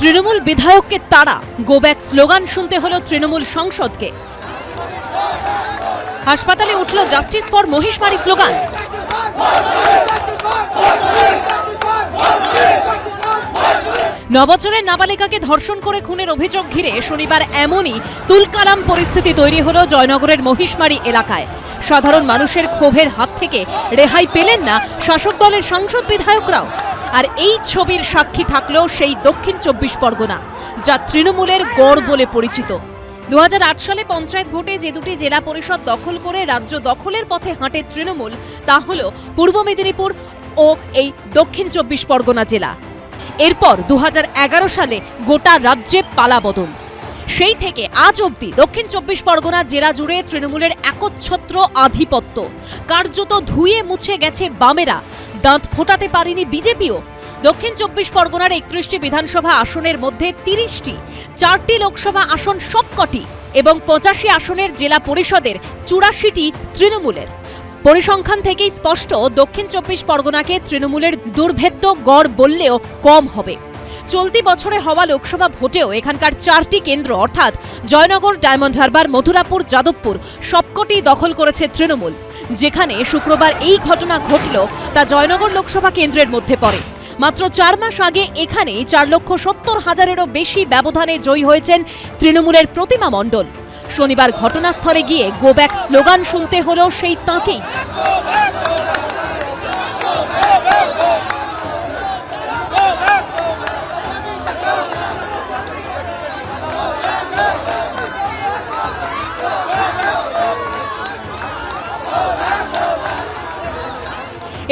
তৃণমূল বিধায়ককে তাড়া, go back slogan শুনতে হলো তৃণমূল সাংসদকে। হাসপাতালে উঠল জাস্টিস ফর মহিষমারি স্লোগান। নবচরের নাবালিকাকে ধর্ষণ করে খুনের অভিযোগ ঘিরে শনিবার এমনই তুলকালাম পরিস্থিতি তৈরি হলো জয়নগরের মহিষমারি এলাকায়। সাধারণ মানুষের ক্ষোভের হাত থেকে রেহাই পেলেন না শাসক দলের সাংসদ বিধায়করাও। আর এই ছবির সাক্ষী থাকলো সেই দক্ষিণ 24 পরগনা, যা তৃণমূলের গড় বলে পরিচিত। 2008 সালে পঞ্চায়েত ভোটে যে দুটি জেলা পরিষদ দখল করে রাজ্য দখলের পথে হাঁটে তৃণমূল, তা হল পূর্ব মেদিনীপুর ও এই দক্ষিণ 24 পরগনা জেলা। এরপর 2011 সালে গোটা রাজ্যে পালাবদল। সেই থেকে আজ অবধি দক্ষিণ 24 পরগনা জেলা জুড়ে তৃণমূলের একচ্ছত্র আধিপত্য। কার্যত ধুয়ে মুছে গেছে বামেরা, দাঁত ফোটাতে পারেনি বিজেপিও। দক্ষিণ 24 পরগনার 31টি বিধানসভা আসনের মধ্যে 30টি, 4টি লোকসভা আসন সবকটি এবং 85 আসনের জেলা পরিষদের 84টি তৃণমূলের। পরিসংখ্যান থেকেই স্পষ্ট দক্ষিণ 24 পরগনাকে তৃণমূলের দুর্ভেদ্য গড় বললেও কম হবে। চলতি বছরে হওয়া লোকসভা ভোটেও এখানকার 4টি কেন্দ্র অর্থাৎ জয়নগর, ডায়মন্ড হারবার, মথুরাপুর, যাদবপুর সবকটি দখল করেছে তৃণমূল। যেখানে শুক্রবার এই ঘটনা ঘটল তা জয়নগর লোকসভা কেন্দ্রের মধ্যে পড়ে। মাত্র 4 মাস আগে এখানেই 4,70,000-এরও বেশি ব্যবধানে জয়ী হয়েছেন তৃণমূলের প্রতিমা মণ্ডল। শনিবার ঘটনাস্থলে গিয়ে গো ব্যাক স্লোগান শুনতে হলো সেই তাঁকেই।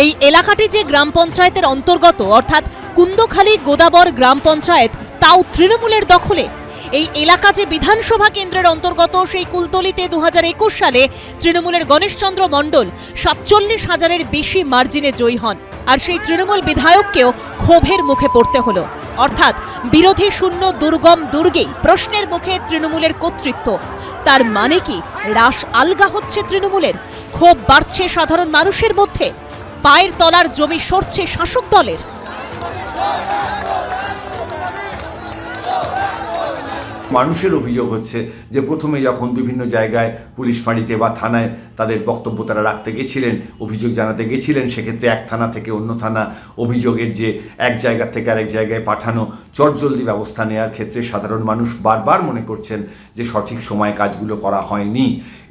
এই এলাকাটি যে গ্রাম পঞ্চায়েতের অন্তর্গত অর্থাৎ কুন্দখালী গোদাবর গ্রাম পঞ্চায়েত, তাও তৃণমূলের দখলে। এই এলাকা যে বিধানসভা কেন্দ্রের অন্তর্গত, সেই কুলতলিতে 2021 সালে তৃণমূলের গণেশচন্দ্র মণ্ডল 47,000-এর বেশি মার্জিনে জয়ী হন। আর সেই তৃণমূল বিধায়ককেও ক্ষোভের মুখে পড়তে হলো। অর্থাৎ বিরোধী শূন্য দুর্গম দুর্গেই প্রশ্নের মুখে তৃণমূলের কর্তৃত্ব। তার মানে কি রাশ আলগা হচ্ছে তৃণমূলের? ক্ষোভ বাড়ছে সাধারণ মানুষের মধ্যে? পায়ের তলার জমি সরছে শাসক দলের? মানুষের অভিযোগ হচ্ছে যে প্রথমে যখন বিভিন্ন জায়গায় পুলিশ ফাঁড়িতে বা থানায় তাদের বক্তব্য তারা রাখতে গেছিলেন, অভিযোগ জানাতে গেছিলেন, সেক্ষেত্রে এক থানা থেকে অন্য থানা অভিযোগের যে এক জায়গা থেকে আরেক জায়গায় পাঠানো, চটজলদি ব্যবস্থা নেওয়ার ক্ষেত্রে সাধারণ মানুষ বারবার মনে করছেন যে সঠিক সময়ে কাজগুলো করা হয়নি।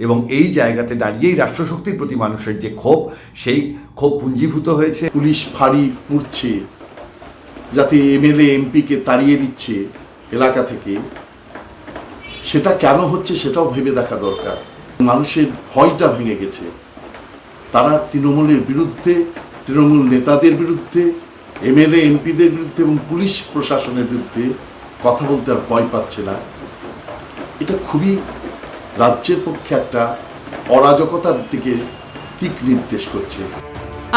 এবং এই জায়গাতে দাঁড়িয়েই রাষ্ট্রশক্তির প্রতি মানুষের যে ক্ষোভ, সেই ক্ষোভ পুঞ্জীভূত হয়েছে। পুলিশ ফাঁড়ি পুড়ছে, যাতে এমএলএ এমপিকে তাড়িয়ে দিচ্ছে এলাকা থেকে, সেটা কেন হচ্ছে সেটাও ভেবে দেখা দরকার। মানুষের ভয়টা ভেঙে গেছে। তারা তৃণমূলের বিরুদ্ধে, তৃণমূল নেতাদের বিরুদ্ধে, এমএলএ এমপিদের বিরুদ্ধে এবং পুলিশ প্রশাসনের বিরুদ্ধে কথা বলতে আর ভয় পাচ্ছে না। এটা খুবই রাজ্যের পক্ষে একটা অরাজকতার দিকে দিক নির্দেশ করছে।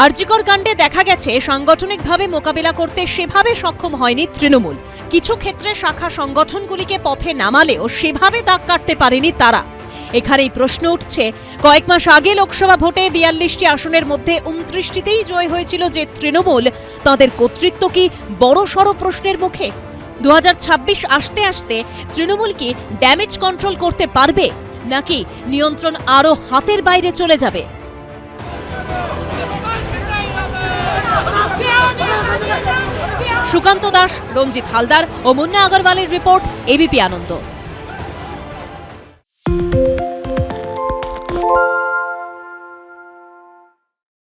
আরজিকর কাণ্ডে দেখা গেছে সাংগঠনিকভাবে মোকাবিলা করতে সেভাবে সক্ষম হয়নি তৃণমূল। কিছু ক্ষেত্রে শাখা সংগঠনগুলিকে পথে নামালেও সেভাবে দাগ কাটতে পারেনি তারা। এখানেই প্রশ্ন উঠছে, কয়েক মাস আগে লোকসভা ভোটে 42টি আসনের মধ্যে 29টিতেই জয় হয়েছিল যে তৃণমূল, তাদের কর্তৃত্ব কি বড়সড় প্রশ্নের মুখে? 2026 আসতে আসতে তৃণমূল কি ড্যামেজ কন্ট্রোল করতে পারবে, নাকি নিয়ন্ত্রণ আরও হাতের বাইরে চলে যাবে? সুকান্ত দাস, রঞ্জিত হালদার ও মুন্না আগরওয়ালের রিপোর্ট, এবিপি আনন্দ।